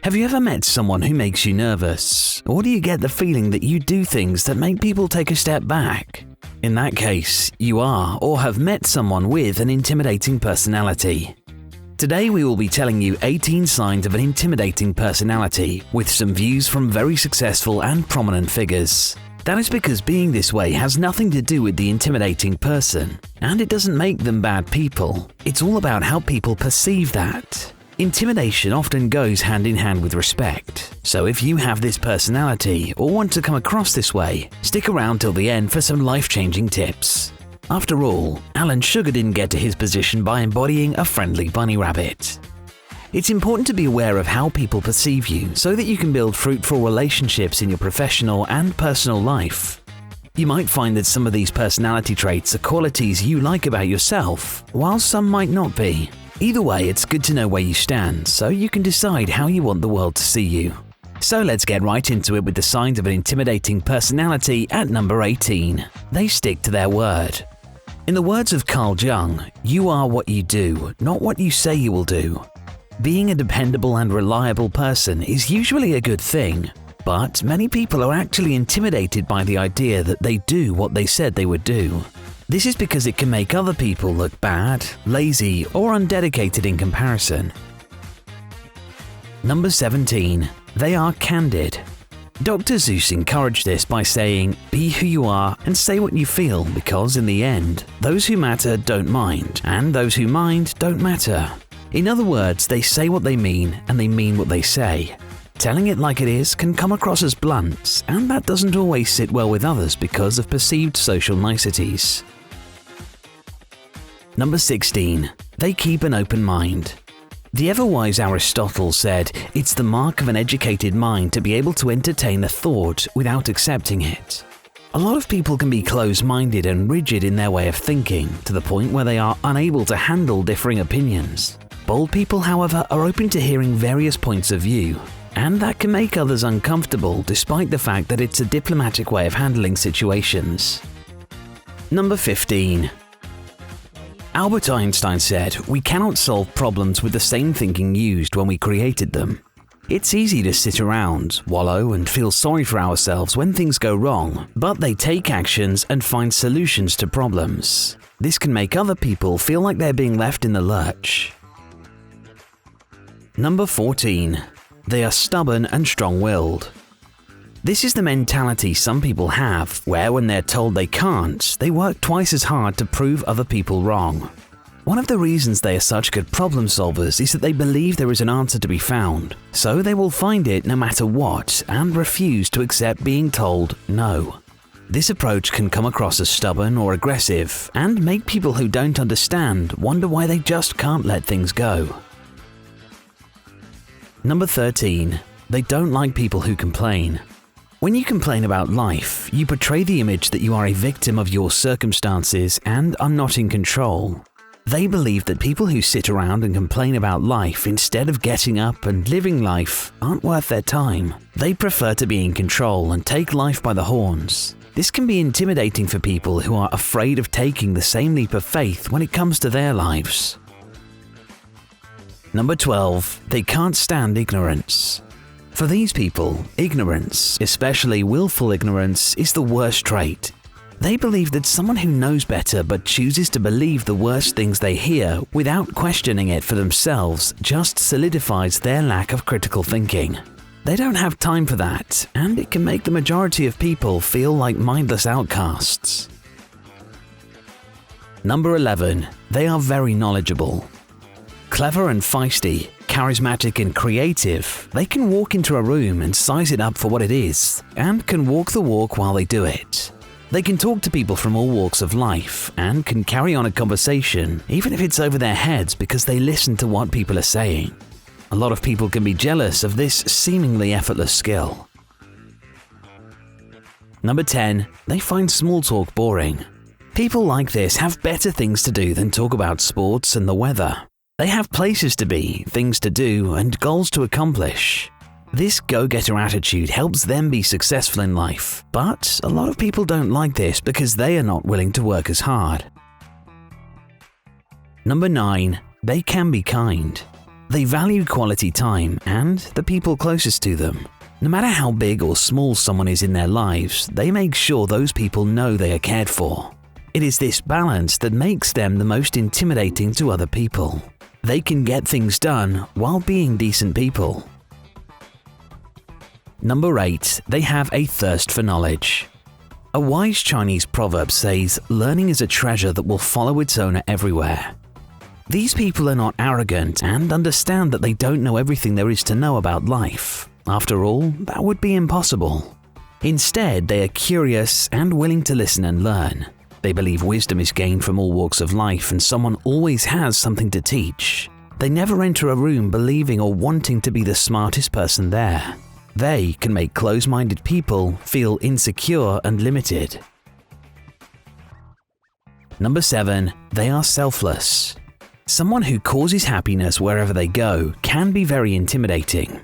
Have you ever met someone who makes you nervous? Or do you get the feeling that you do things that make people take a step back? In that case, you are or have met someone with an intimidating personality. Today we will be telling you 18 signs of an intimidating personality with some views from very successful and prominent figures. That is because being this way has nothing to do with the intimidating person, and it doesn't make them bad people. It's all about how people perceive that. Intimidation often goes hand in hand with respect, so if you have this personality or want to come across this way, stick around till the end for some life-changing tips. After all, Alan Sugar didn't get to his position by embodying a friendly bunny rabbit. It's important to be aware of how people perceive you so that you can build fruitful relationships in your professional and personal life. You might find that some of these personality traits are qualities you like about yourself, while some might not be. Either way, it's good to know where you stand so you can decide how you want the world to see you. So let's get right into it with the signs of an intimidating personality at number 18. They stick to their word. In the words of Carl Jung, you are what you do, not what you say you will do. Being a dependable and reliable person is usually a good thing, but many people are actually intimidated by the idea that they do what they said they would do. This is because it can make other people look bad, lazy, or undedicated in comparison. Number 17. They are candid. Dr. Seuss encouraged this by saying, "Be who you are and say what you feel, because in the end, those who matter don't mind, and those who mind don't matter." In other words, they say what they mean and they mean what they say. Telling it like it is can come across as blunt, and that doesn't always sit well with others because of perceived social niceties. Number 16. They keep an open mind. The ever-wise Aristotle said, "It's the mark of an educated mind to be able to entertain a thought without accepting it." A lot of people can be close-minded and rigid in their way of thinking, to the point where they are unable to handle differing opinions. Bold people, however, are open to hearing various points of view, and that can make others uncomfortable despite the fact that it's a diplomatic way of handling situations. Number 15. Albert Einstein said, "We cannot solve problems with the same thinking used when we created them." It's easy to sit around, wallow, and feel sorry for ourselves when things go wrong, but they take actions and find solutions to problems. This can make other people feel like they're being left in the lurch. Number 14. They are stubborn and strong-willed. This is the mentality some people have, where when they're told they can't, they work twice as hard to prove other people wrong. One of the reasons they are such good problem solvers is that they believe there is an answer to be found, so they will find it no matter what and refuse to accept being told no. This approach can come across as stubborn or aggressive and make people who don't understand wonder why they just can't let things go. Number 13. They don't like people who complain. When you complain about life, you portray the image that you are a victim of your circumstances and are not in control. They believe that people who sit around and complain about life instead of getting up and living life aren't worth their time. They prefer to be in control and take life by the horns. This can be intimidating for people who are afraid of taking the same leap of faith when it comes to their lives. Number 12. They can't stand ignorance. For these people, ignorance, especially willful ignorance, is the worst trait. They believe that someone who knows better but chooses to believe the worst things they hear without questioning it for themselves just solidifies their lack of critical thinking. They don't have time for that, and it can make the majority of people feel like mindless outcasts. Number 11. They are very knowledgeable. Clever and feisty, charismatic and creative, they can walk into a room and size it up for what it is, and can walk the walk while they do it. They can talk to people from all walks of life, and can carry on a conversation, even if it's over their heads, because they listen to what people are saying. A lot of people can be jealous of this seemingly effortless skill. Number 10. They find small talk boring. People like this have better things to do than talk about sports and the weather. They have places to be, things to do, and goals to accomplish. This go-getter attitude helps them be successful in life, but a lot of people don't like this because they are not willing to work as hard. Number 9. They can be kind. They value quality time and the people closest to them. No matter how big or small someone is in their lives, they make sure those people know they are cared for. It is this balance that makes them the most intimidating to other people. They can get things done while being decent people. Number 8. They have a thirst for knowledge. A wise Chinese proverb says, "Learning is a treasure that will follow its owner everywhere." These people are not arrogant and understand that they don't know everything there is to know about life. After all, that would be impossible. Instead, they are curious and willing to listen and learn. They believe wisdom is gained from all walks of life and someone always has something to teach. They never enter a room believing or wanting to be the smartest person there. They can make close-minded people feel insecure and limited. Number 7. They are selfless. Someone who causes happiness wherever they go can be very intimidating.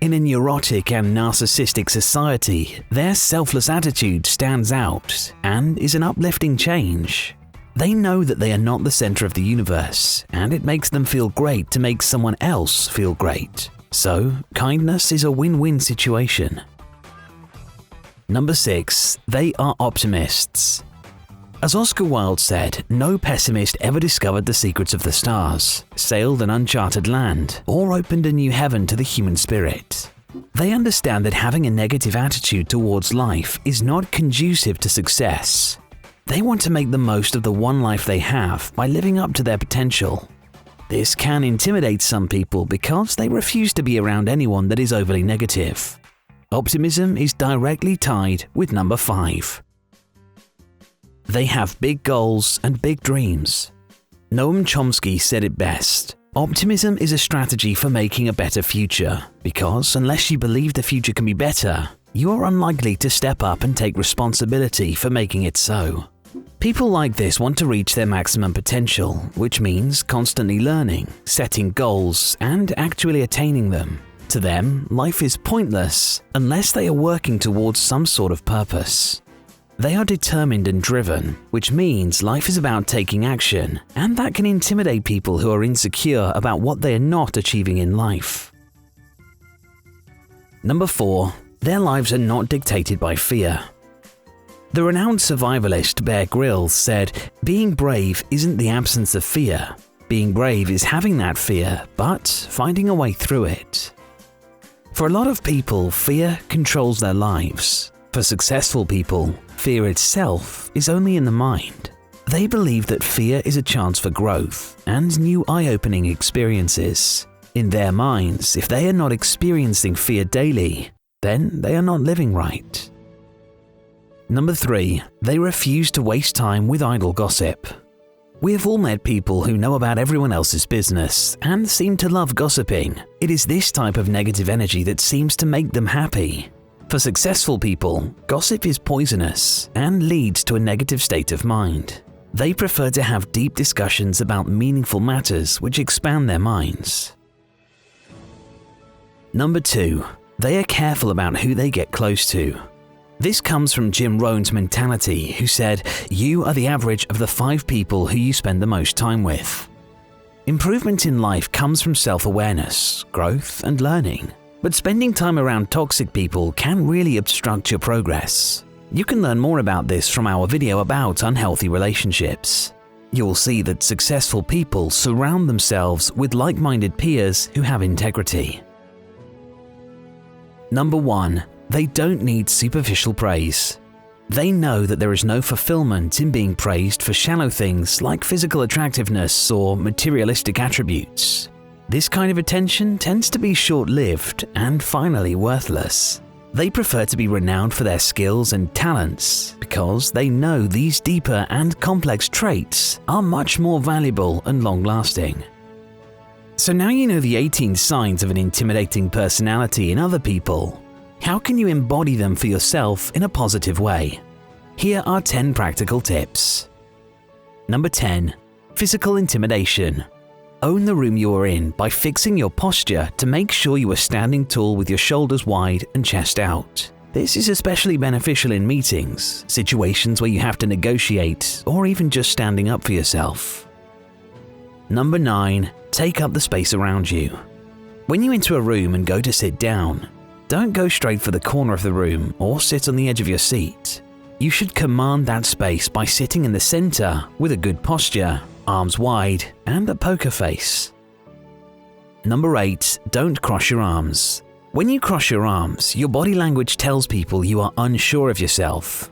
In a neurotic and narcissistic society, their selfless attitude stands out and is an uplifting change. They know that they are not the center of the universe, and it makes them feel great to make someone else feel great. So, kindness is a win-win situation. Number 6. They are optimists. As Oscar Wilde said, no pessimist ever discovered the secrets of the stars, sailed an uncharted land, or opened a new heaven to the human spirit. They understand that having a negative attitude towards life is not conducive to success. They want to make the most of the one life they have by living up to their potential. This can intimidate some people because they refuse to be around anyone that is overly negative. Optimism is directly tied with number 5. They have big goals and big dreams. Noam Chomsky said it best, "Optimism is a strategy for making a better future, because unless you believe the future can be better, you are unlikely to step up and take responsibility for making it so." People like this want to reach their maximum potential, which means constantly learning, setting goals, and actually attaining them. To them, life is pointless unless they are working towards some sort of purpose. They are determined and driven, which means life is about taking action, and that can intimidate people who are insecure about what they are not achieving in life. Number 4. Their lives are not dictated by fear. The renowned survivalist Bear Grylls said, "Being brave isn't the absence of fear. Being brave is having that fear, but finding a way through it." For a lot of people, fear controls their lives. For successful people, fear itself is only in the mind. They believe that fear is a chance for growth and new eye-opening experiences. In their minds, if they are not experiencing fear daily, then they are not living right. Number 3. They refuse to waste time with idle gossip. We have all met people who know about everyone else's business and seem to love gossiping. It is this type of negative energy that seems to make them happy. For successful people, gossip is poisonous and leads to a negative state of mind. They prefer to have deep discussions about meaningful matters which expand their minds. Number 2. They are careful about who they get close to. This comes from Jim Rohn's mentality, who said, "You are the average of the 5 people who you spend the most time with." Improvement in life comes from self-awareness, growth, and learning. But spending time around toxic people can really obstruct your progress. You can learn more about this from our video about unhealthy relationships. You will see that successful people surround themselves with like-minded peers who have integrity. Number 1. They don't need superficial praise. They know that there is no fulfillment in being praised for shallow things like physical attractiveness or materialistic attributes. This kind of attention tends to be short-lived and finally worthless. They prefer to be renowned for their skills and talents because they know these deeper and complex traits are much more valuable and long-lasting. So now you know the 18 signs of an intimidating personality in other people. How can you embody them for yourself in a positive way? Here are 10 practical tips. Number 10. Physical intimidation. Own the room you are in by fixing your posture to make sure you are standing tall with your shoulders wide and chest out. This is especially beneficial in meetings, situations where you have to negotiate, or even just standing up for yourself. Number 9. Take up the space around you. When you enter a room and go to sit down, don't go straight for the corner of the room or sit on the edge of your seat. You should command that space by sitting in the center with a good posture, arms wide, and a poker face. Number 8. Don't cross your arms. When you cross your arms, your body language tells people you are unsure of yourself.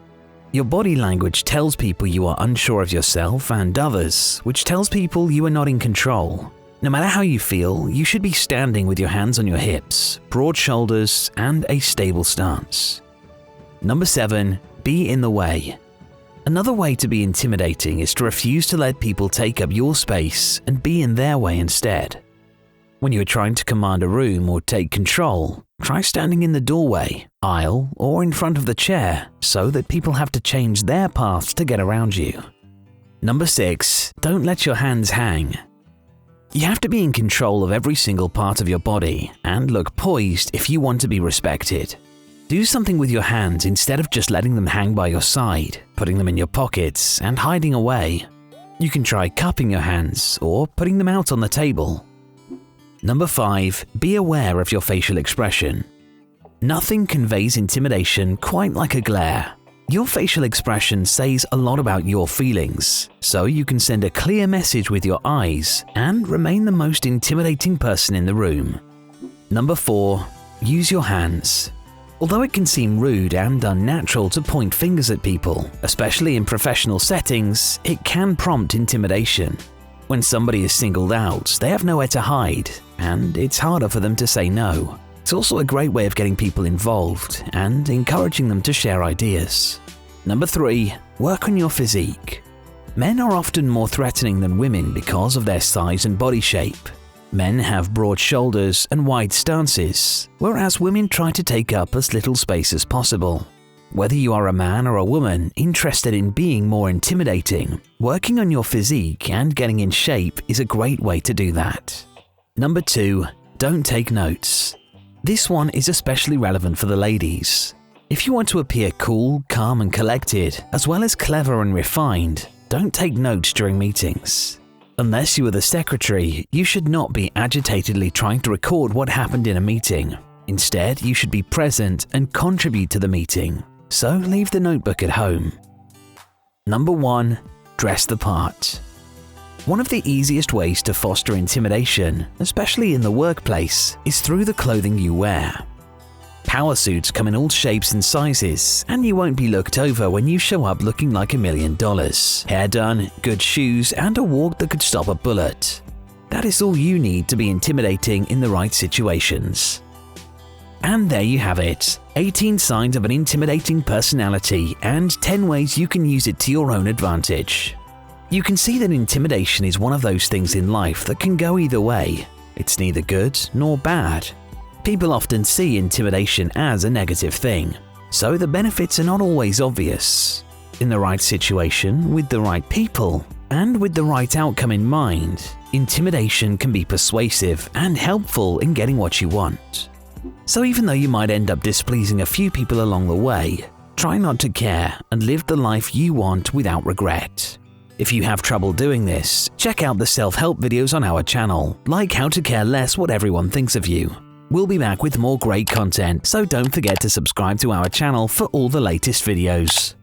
Your body language tells people you are unsure of yourself and others, which tells people you are not in control. No matter how you feel, you should be standing with your hands on your hips, broad shoulders, and a stable stance. Number 7. Be in the way. Another way to be intimidating is to refuse to let people take up your space and be in their way instead. When you are trying to command a room or take control, try standing in the doorway, aisle, or in front of the chair so that people have to change their paths to get around you. Number 6. Don't let your hands hang. You have to be in control of every single part of your body and look poised if you want to be respected. Do something with your hands instead of just letting them hang by your side, putting them in your pockets, and hiding away. You can try cupping your hands or putting them out on the table. Number 5. Be aware of your facial expression. Nothing conveys intimidation quite like a glare. Your facial expression says a lot about your feelings, so you can send a clear message with your eyes and remain the most intimidating person in the room. Number 4. Use your hands. Although it can seem rude and unnatural to point fingers at people, especially in professional settings, it can prompt intimidation. When somebody is singled out, they have nowhere to hide, and it's harder for them to say no. It's also a great way of getting people involved and encouraging them to share ideas. Number 3. Work on your physique. Men are often more threatening than women because of their size and body shape. Men have broad shoulders and wide stances, whereas women try to take up as little space as possible. Whether you are a man or a woman interested in being more intimidating, working on your physique and getting in shape is a great way to do that. Number 2. Don't take notes. This one is especially relevant for the ladies. If you want to appear cool, calm, and collected, as well as clever and refined, don't take notes during meetings. Unless you are the secretary, you should not be agitatedly trying to record what happened in a meeting. Instead, you should be present and contribute to the meeting, so leave the notebook at home. Number 1. Dress the part. One of the easiest ways to foster intimidation, especially in the workplace, is through the clothing you wear. Power suits come in all shapes and sizes, and you won't be looked over when you show up looking like $1 million. Hair done, good shoes, and a walk that could stop a bullet. That is all you need to be intimidating in the right situations. And there you have it, 18 signs of an intimidating personality and 10 ways you can use it to your own advantage. You can see that intimidation is one of those things in life that can go either way. It's neither good nor bad. People often see intimidation as a negative thing, so the benefits are not always obvious. In the right situation, with the right people, and with the right outcome in mind, intimidation can be persuasive and helpful in getting what you want. So even though you might end up displeasing a few people along the way, try not to care and live the life you want without regret. If you have trouble doing this, check out the self-help videos on our channel, like how to care less what everyone thinks of you. We'll be back with more great content, so don't forget to subscribe to our channel for all the latest videos.